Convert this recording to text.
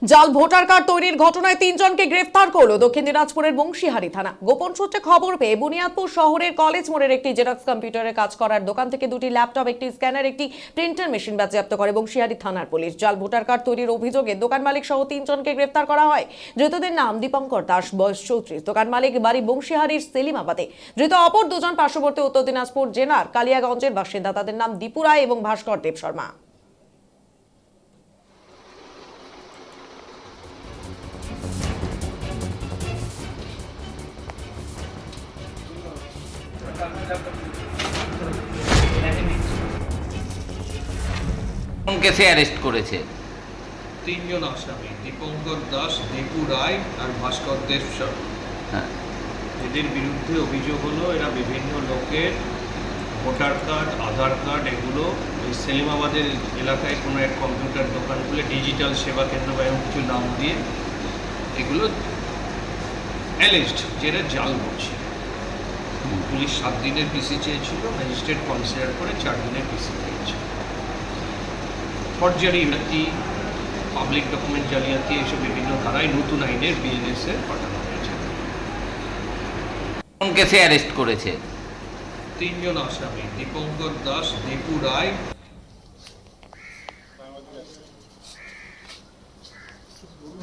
জাল voter card তৈরির ঘটনায় 3 জনকে গ্রেফতার করল দক্ষিণ দিনাজপুরের বংশীহারি থানা। গোপন সূত্রে খবর পেয়ে বুনিয়াদপুর শহরের কলেজ মোড়ের একটি জেরক্স কম্পিউটারে কাজ করার দোকান থেকে 2টি ল্যাপটপ, একটি স্ক্যানার, একটি প্রিন্টার মেশিন বাজেয়াপ্ত করে বংশীহারি থানার পুলিশ। জাল ভোটার কার্ড তৈরির অভিযোগে দোকান মালিক সহ 3 জনকে গ্রেফতার করা হয়। ধৃতদের নাম দীপঙ্কর দাস, বয়স 34, দোকান মালিক, বাড়ি বংশীহারির সেলিমাবাদে। ধৃত অপর 2 জন পার্শ্ববর্তী উত্তর দিনাজপুর জেলার কালিয়াগঞ্জের বাসিন্দা। তাদের নাম দীপু রায় এবং ভাস্কর দেব শর্মা। কোন কেসে অ্যারেস্ট করেছে? 3 জন আসামি, দীপঙ্কর দাস, দীপু রায় আর ভাস্কর দেব শর্মা। হ্যাঁ, এদের বিরুদ্ধে অভিযোগ হলো এরা বিভিন্ন লোকের ভোটার কার্ড, আধার কার্ড এগুলো ওই সেলিমাবাদের এলাকায় কোনো এক কম্পিউটার দোকান খুলে ডিজিটাল সেবা কেন্দ্র বা এরকম কিছু নাম দিয়ে এগুলো অ্যালেজড যেটা জাল বলছে। পুলিশ 7 দিনের পিসি চেয়েছিল, ম্যাজিস্ট্রেট কনসিডার করে 4 দিনের পিসি পেয়েছে। ফরজারি, জালিয়াতি, পাবলিক ডকুমেন্ট জালিয়াতি এইসব বিভিন্ন ধারায় নতুন আইনের বিএনএসে পাঠানো হয়েছে। কোন কেসে অ্যারেস্ট করেছে? 3 জন আসামি, দীপঙ্কর দাস, দীপু রায়